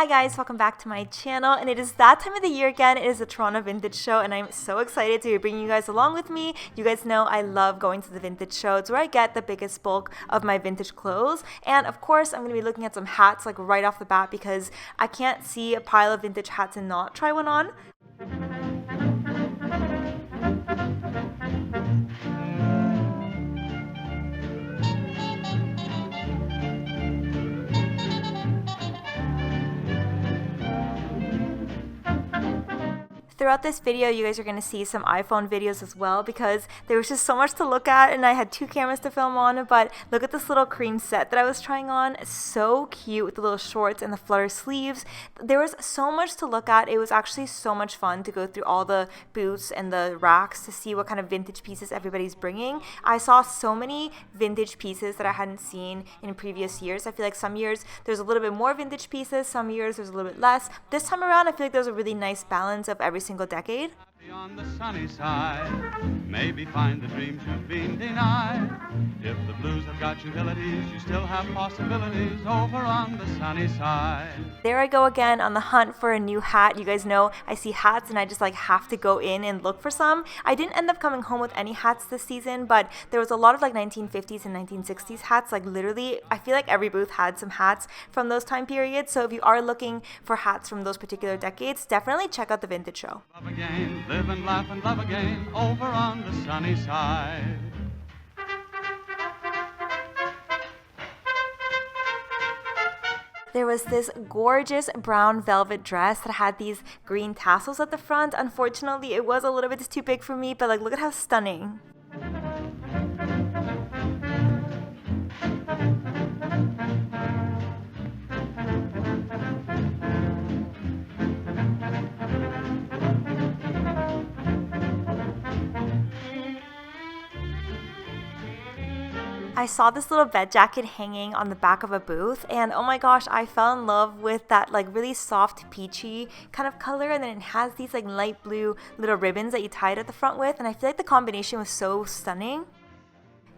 Hi guys, welcome back to my channel, and it is that time of the year again. It is the Toronto Vintage Show, and I'm so excited to be bringing you guys along with me. You guys know I love going to the vintage show. It's where I get the biggest bulk of my vintage clothes, and of course I'm going to be looking at some hats like right off the bat because I can't see a pile of vintage hats and not try one on. Throughout this video, you guys are going to see some iPhone videos as well because there was just so much to look at and I had two cameras to film on, but look at this little cream set that I was trying on. So cute with the little shorts and the flutter sleeves. There was so much to look at. It was actually so much fun to go through all the booths and the racks to see what kind of vintage pieces everybody's bringing. I saw so many vintage pieces that I hadn't seen in previous years. I feel like some years there's a little bit more vintage pieces, some years there's a little bit less. This time around, I feel like there's a really nice balance of every single decade. On the sunny side, maybe find the dreams you've been denied. If the blues have got utilities, you still have possibilities over on the sunny side. There I go again on the hunt for a new hat. You guys know I see hats and I just have to go in and look for some. I didn't end up coming home with any hats this season, but there was a lot of 1950s and 1960s hats. Literally, I feel like every booth had some hats from those time periods. So if you are looking for hats from those particular decades, definitely check out the vintage show. Love again, live and laugh and love again over on the sunny side. There was this gorgeous brown velvet dress that had these green tassels at the front. Unfortunately, it was a little bit too big for me, but look at how stunning. I saw this little bed jacket hanging on the back of a booth, and oh my gosh, I fell in love with that really soft peachy kind of color, and then it has these light blue little ribbons that you tie it at the front with, and I feel like the combination was so stunning.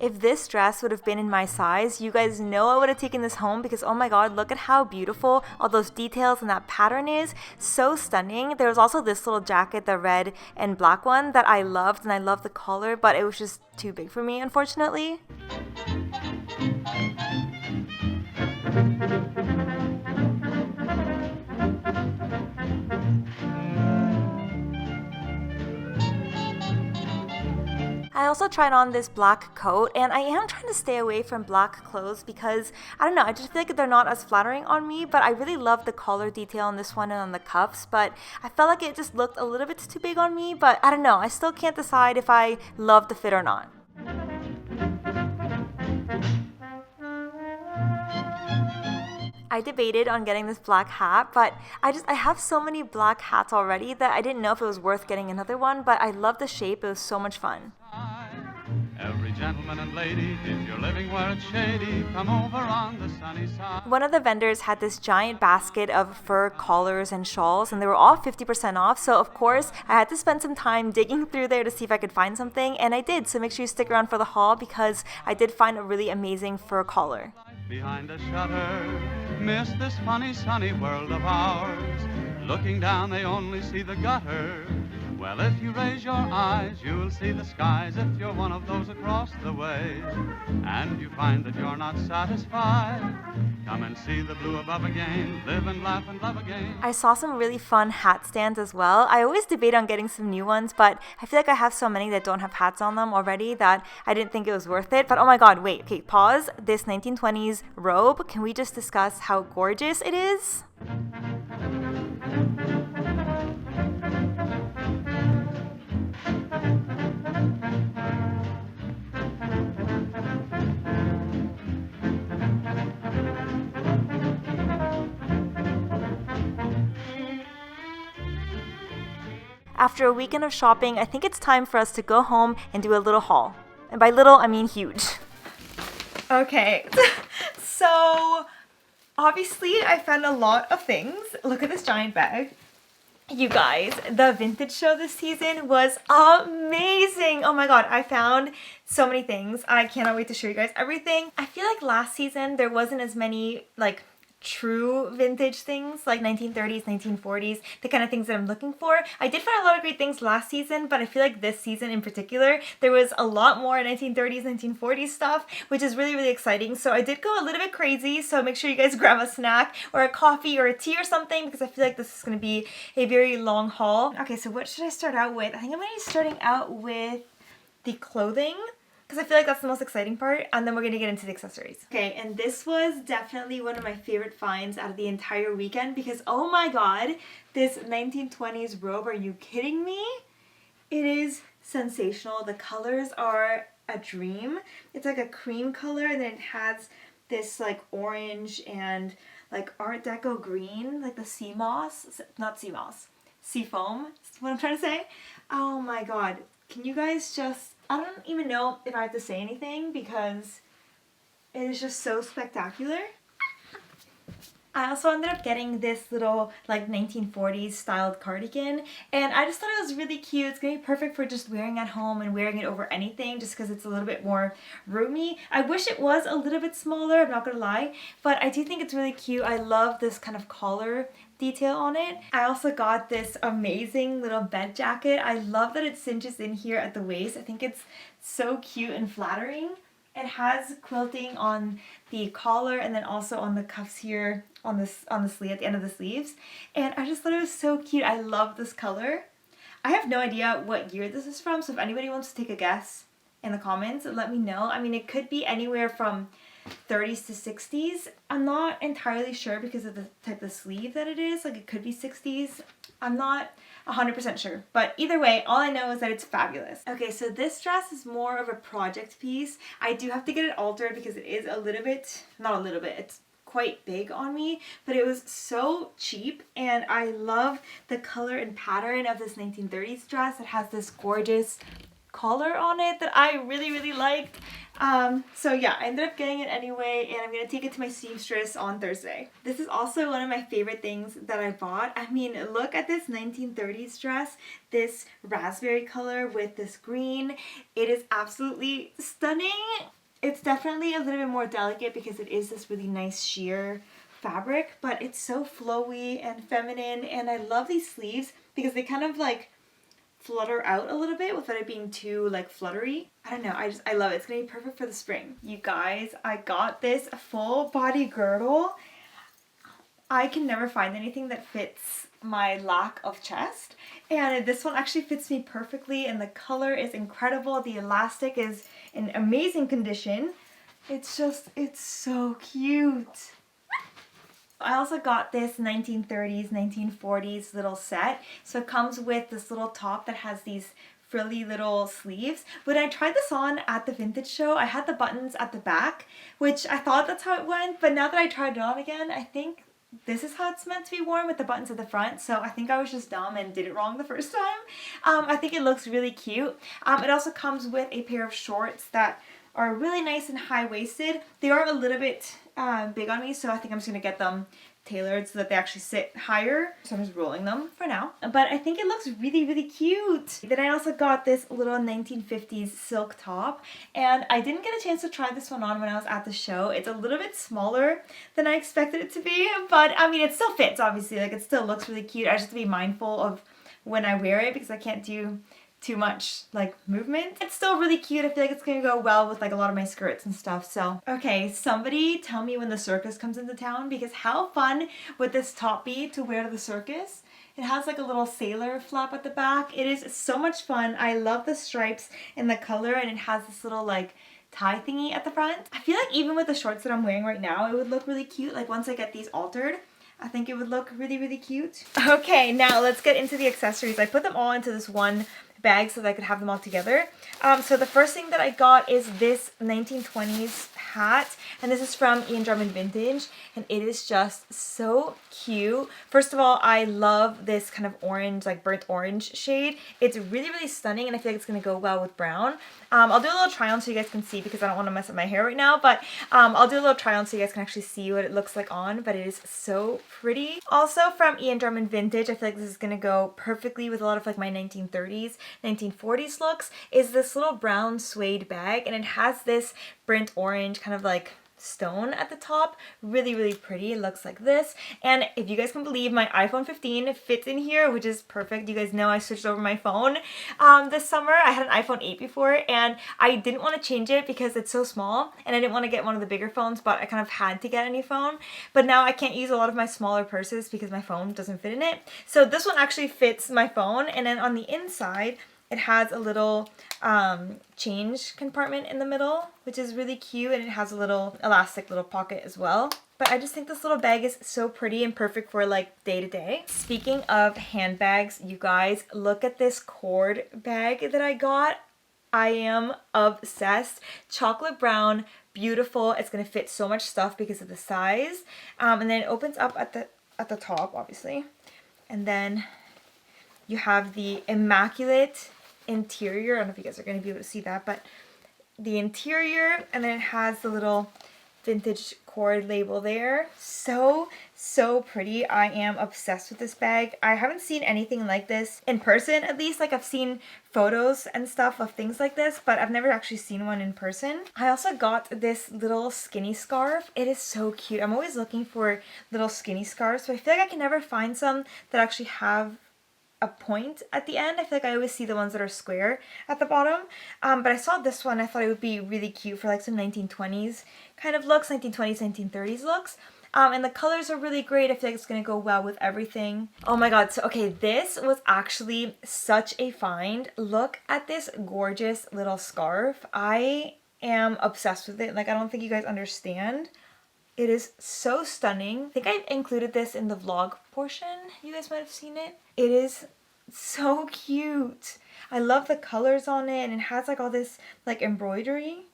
If this dress would have been in my size, you guys know I would have taken this home because oh my god, look at how beautiful all those details and that pattern is. So stunning. There was also this little jacket, the red and black one, that I loved, and I love the color, but it was just too big for me, unfortunately. I also tried on this black coat, and I am trying to stay away from black clothes because, I don't know, I just feel like they're not as flattering on me, but I really love the collar detail on this one and on the cuffs, but I felt like it just looked a little bit too big on me, but I don't know, I still can't decide if I love the fit or not. I debated on getting this black hat, but I have so many black hats already that I didn't know if it was worth getting another one, but I love the shape. It was so much fun. Every gentleman and lady, if you're living where it's shady, come over on the sunny side. One of the vendors had this giant basket of fur collars and shawls, and they were all 50% off, so of course I had to spend some time digging through there to see if I could find something, and I did, so make sure you stick around for the haul because I did find a really amazing fur collar. Behind a shutter, miss this funny sunny world of ours. Looking down, they only see the gutter. Well, if you raise your eyes, you'll see the skies if you're one of those across the way. And you find that you're not satisfied. Come and see the blue above again. Live and laugh and love again. I saw some really fun hat stands as well. I always debate on getting some new ones, but I feel like I have so many that don't have hats on them already that I didn't think it was worth it. But oh my god, wait, okay, pause. This 1920s robe, can we just discuss how gorgeous it is? After a weekend of shopping, I think it's time for us to go home and do a little haul. And by little, I mean huge. Okay, so obviously I found a lot of things. Look at this giant bag. You guys, the vintage show this season was amazing. Oh my god, I found so many things. I cannot wait to show you guys everything. I feel like last season there wasn't as many true vintage things like 1930s, 1940s, the kind of things that I'm looking for. I did find a lot of great things last season, but I feel like this season in particular, there was a lot more 1930s, 1940s stuff, which is really, really exciting. So I did go a little bit crazy, so make sure you guys grab a snack or a coffee or a tea or something, because I feel like this is going to be a very long haul. Okay, so what should I start out with? I think I'm going to be starting out with the clothing, because I feel like that's the most exciting part, and then we're going to get into the accessories. Okay, and this was definitely one of my favorite finds out of the entire weekend, because oh my god, this 1920s robe, are you kidding me? It is sensational. The colors are a dream. It's like a cream color, and then it has this like orange and like Art Deco green, like the sea moss, not sea moss, sea foam, is what I'm trying to say. Oh my god, can you guys just, I don't even know if I have to say anything because it is just so spectacular. I also ended up getting this little like 1940s styled cardigan, and I just thought it was really cute. It's going to be perfect for just wearing at home and wearing it over anything, just because it's a little bit more roomy. I wish it was a little bit smaller, I'm not going to lie, but I do think it's really cute. I love this kind of collar detail on it. I also got this amazing little bed jacket. I love that it cinches in here at the waist. I think it's so cute and flattering. It has quilting on the collar and then also on the cuffs here on the sleeve, at the end of the sleeves. And I just thought it was so cute. I love this color. I have no idea what year this is from, so if anybody wants to take a guess in the comments, let me know. I mean, it could be anywhere from 30s to 60s. I'm not entirely sure because of the type of sleeve that it is. Like, it could be 60s. I'm not 100% sure. But either way, all I know is that it's fabulous. Okay, so this dress is more of a project piece. I do have to get it altered because it is a little bit, not a little bit, it's quite big on me, but it was so cheap, and I love the color and pattern of this 1930s dress. It has this gorgeous collar on it that I really, really liked. So yeah, I ended up getting it anyway, and I'm going to take it to my seamstress on Thursday. This is also one of my favorite things that I bought. I mean, look at this 1930s dress, this raspberry color with this green. It is absolutely stunning. It's definitely a little bit more delicate because it is this really nice sheer fabric, but it's so flowy and feminine, and I love these sleeves because they kind of like flutter out a little bit without it being too like fluttery. I don't know, I love it. It's gonna be perfect for the spring. You guys, I got this full body girdle. I can never find anything that fits my lack of chest, and this one actually fits me perfectly, and the color is incredible. The elastic is in amazing condition. It's so cute. I also got this 1930s, 1940s little set. So it comes with this little top that has these frilly little sleeves. When I tried this on at the vintage show, I had the buttons at the back, which I thought that's how it went, but now that I tried it on again, I think this is how it's meant to be worn with the buttons at the front. So I think I was just dumb and did it wrong the first time. I think it looks really cute. It also comes with a pair of shorts that are really nice and high-waisted. They are a little bit big on me, so I think I'm just going to get them tailored so that they actually sit higher. So I'm just rolling them for now. But I think it looks really, really cute. Then I also got this little 1950s silk top, and I didn't get a chance to try this one on when I was at the show. It's a little bit smaller than I expected it to be, but I mean, it still fits, obviously. Like, it still looks really cute. I just have to be mindful of when I wear it because I can't do too much like movement. It's still really cute. I feel like it's gonna go well with like a lot of my skirts and stuff. So okay, somebody tell me when the circus comes into town, because how fun would this top be to wear to the circus? It has like a little sailor flap at the back. It is so much fun. I love the stripes and the color, and it has this little like tie thingy at the front. I feel like even with the shorts that I'm wearing right now, it would look really cute. Like once I get these altered, I think it would look really, really cute. Okay, now let's get into the accessories. I put them all into this one bag so that I could have them all together. So the first thing that I got is this 1920s hat, and this is from Ian Drummond Vintage, and it is just so cute. First of all, I love this kind of orange, like burnt orange shade. It's really, really stunning, and I feel like it's going to go well with brown. I'll do a little try on so you guys can see, because I don't want to mess up my hair right now, but I'll do a little try on so you guys can actually see what it looks like on, but it is so pretty. Also from Ian Drummond Vintage, I feel like this is going to go perfectly with a lot of like my 1930s, 1940s looks, is this little brown suede bag, and it has this burnt orange kind of like stone at the top. Really, really pretty. It looks like this. And if you guys can believe, my iPhone 15 fits in here, which is perfect. You guys know I switched over my phone this summer. I had an iPhone 8 before, and I didn't want to change it because it's so small, and I didn't want to get one of the bigger phones, but I kind of had to get a new phone. But now I can't use a lot of my smaller purses because my phone doesn't fit in it. So this one actually fits my phone, and then on the inside, it has a little change compartment in the middle, which is really cute, and it has a little elastic little pocket as well. But I just think this little bag is so pretty and perfect for like day to day. Speaking of handbags, you guys, look at this cord bag that I got. I am obsessed. Chocolate brown, beautiful. It's gonna fit so much stuff because of the size. And then it opens up at the top, obviously. And then you have the immaculate interior. I don't know if you guys are going to be able to see that, but the interior, and then it has the little vintage cord label there. So pretty. I am obsessed with this bag. I haven't seen anything like this in person, at least. Like, I've seen photos and stuff of things like this, but I've never actually seen one in person. I also got this little skinny scarf. It is so cute. I'm always looking for little skinny scarves, but I feel like I can never find some that actually have a point at the end. I feel like I always see the ones that are square at the bottom. But I saw this one. I thought it would be really cute for like some 1920s kind of looks, 1920s, 1930s looks. And the colors are really great. I feel like it's going to go well with everything. Oh my god. So, okay, this was actually such a find. Look at this gorgeous little scarf. I am obsessed with it. Like, I don't think you guys understand. It is so stunning. I think I included this in the vlog portion. You guys might have seen it. It is so cute. I love the colors on it, and it has like all this like embroidery.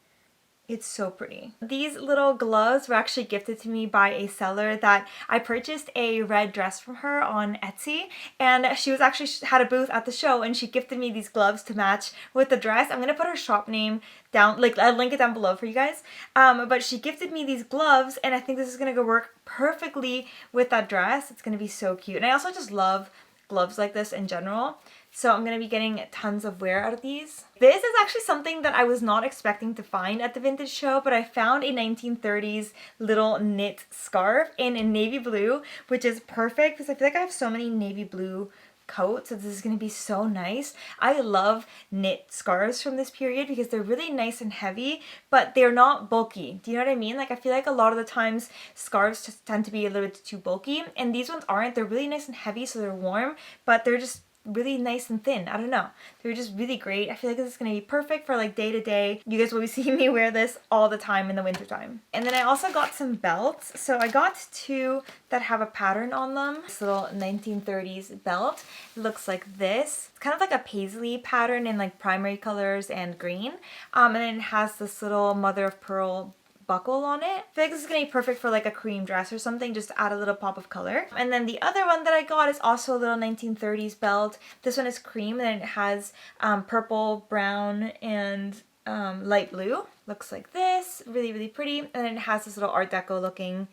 It's so pretty. These little gloves were actually gifted to me by a seller that I purchased a red dress from her on Etsy, and she was actually had a booth at the show, and she gifted me these gloves to match with the dress. I'm gonna put her shop name down, like I'll link it down below for you guys. But she gifted me these gloves, and I think this is gonna go work perfectly with that dress. It's gonna be so cute. And I also just love gloves like this in general. So I'm going to be getting tons of wear out of these. This is actually something that I was not expecting to find at the vintage show, but I found a 1930s little knit scarf in navy blue, which is perfect because I feel like I have so many navy blue coats, so this is going to be so nice. I love knit scarves from this period because they're really nice and heavy, but they're not bulky. Do you know what I mean? Like, I feel like a lot of the times scarves just tend to be a little bit too bulky, and these ones aren't. They're really nice and heavy, so they're warm, but they're just really nice and thin. I don't know. They're just really great. I feel like this is going to be perfect for like day to day. You guys will be seeing me wear this all the time in the winter time. And then I also got some belts. So I got two that have a pattern on them. This little 1930s belt. It looks like this. It's kind of like a paisley pattern in like primary colors and green. And then it has this little mother of pearl buckle on it. I feel like this is going to be perfect for like a cream dress or something, just to add a little pop of color. And then the other one that I got is also a little 1930s belt. This one is cream, and it has purple, brown, and light blue. Looks like this. Really, really pretty. And then it has this little Art Deco looking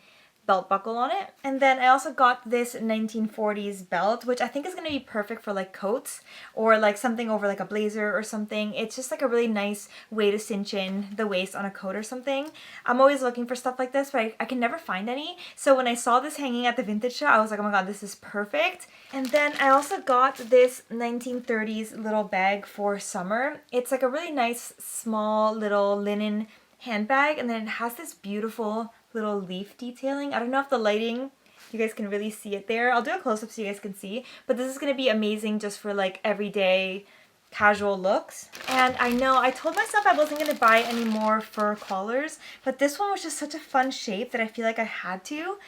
belt buckle on it. And then I also got this 1940s belt, which I think is going to be perfect for like coats or like something over like a blazer or something. It's just like a really nice way to cinch in the waist on a coat or something. I'm always looking for stuff like this, but I can never find any. So when I saw this hanging at the vintage show, I was like, oh my god, this is perfect. And then I also got this 1930s little bag for summer. It's like a really nice small little linen handbag, and then it has this beautiful little leaf detailing. I don't know if the lighting, you guys can really see it there. I'll do a close-up so you guys can see, but this is going to be amazing just for like everyday casual looks. And I know I told myself I wasn't going to buy any more fur collars, but this one was just such a fun shape that I feel like I had to.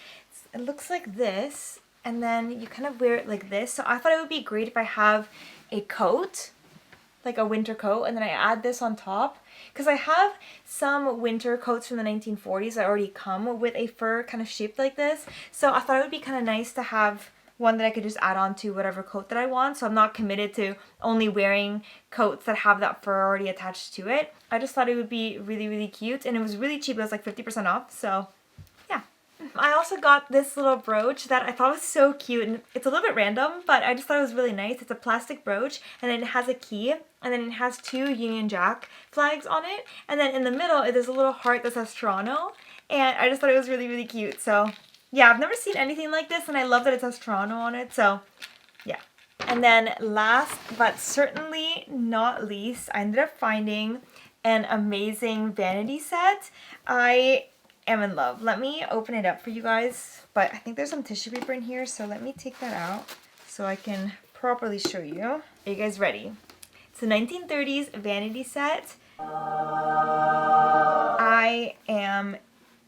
It looks like this, and then you kind of wear it like this. So I thought it would be great if I have a coat, like a winter coat, and then I add this on top. Because I have some winter coats from the 1940s that already come with a fur kind of shaped like this. So I thought it would be kind of nice to have one that I could just add on to whatever coat that I want. So I'm not committed to only wearing coats that have that fur already attached to it. I just thought it would be really, really cute. And it was really cheap. It was like 50% off. So yeah. I also got this little brooch that I thought was so cute, and it's a little bit random, but I just thought it was really nice. It's a plastic brooch, and then it has a key, and then it has two Union Jack flags on it, and then in the middle there's a little heart that says Toronto, and I just thought it was really, really cute. So yeah, I've never seen anything like this, and I love that it says Toronto on it. So yeah. And then last but certainly not least, I ended up finding an amazing vanity set. I am in love. Let me open it up for you guys, but I think there's some tissue paper in here, so let me take that out so I can properly show you. Are you guys ready? It's a 1930s vanity set. I am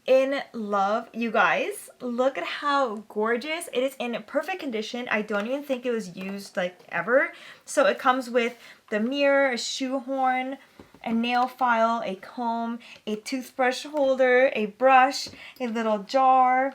in love. You guys, look at how gorgeous. It is in perfect condition. I don't even think it was used like ever. So it comes with the mirror, a shoehorn, a nail file, a comb, a toothbrush holder, a brush, a little jar,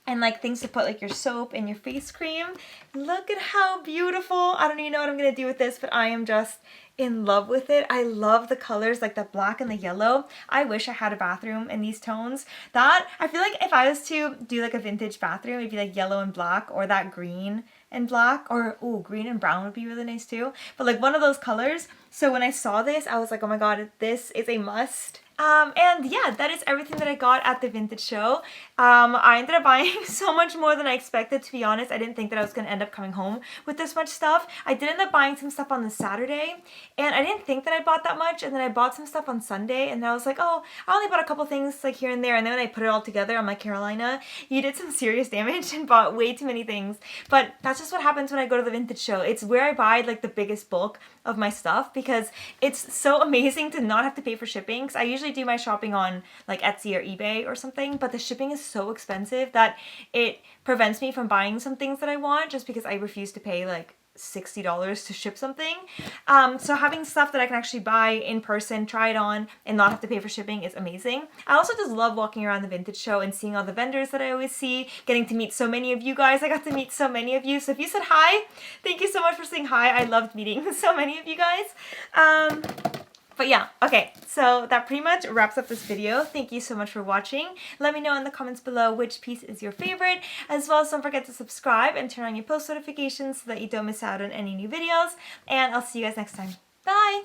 and like things to put like your soap and your face cream. Look at how beautiful. I don't even know what I'm gonna do with this, but I am just in love with it. I love the colors, like the black and the yellow. I wish I had a bathroom in these tones. That, I feel like if I was to do like a vintage bathroom, it'd be like yellow and black, or that green and black, or ooh, green and brown would be really nice too. But like one of those colors. So when I saw this, I was like, oh my god, this is a must. And yeah, that is everything that I got at the vintage show. I ended up buying so much more than I expected, to be honest. I didn't think that I was going to end up coming home with this much stuff. I did end up buying some stuff on the Saturday, and I didn't think that I bought that much, and then I bought some stuff on Sunday, and I was like, oh, I only bought a couple things like here and there, and then when I put it all together, I'm like, Carolina, you did some serious damage and bought way too many things. But that's just what happens when I go to the vintage show. It's where I buy like the biggest bulk of my stuff, because it's so amazing to not have to pay for shipping. Because I usually do my shopping on like Etsy or eBay or something, but the shipping is so expensive that it prevents me from buying some things that I want, just because I refuse to pay like $60 to ship something. So having stuff that I can actually buy in person, try it on, and not have to pay for shipping is amazing. I also just love walking around the vintage show and seeing all the vendors that I always see, getting to meet so many of you guys. I got to meet so many of you. So if you said hi, thank you so much for saying hi. I loved meeting so many of you guys. But yeah, okay, so that pretty much wraps up this video. Thank you so much for watching. Let me know in the comments below which piece is your favorite, as well as don't forget to subscribe and turn on your post notifications so that you don't miss out on any new videos. And I'll see you guys next time. Bye!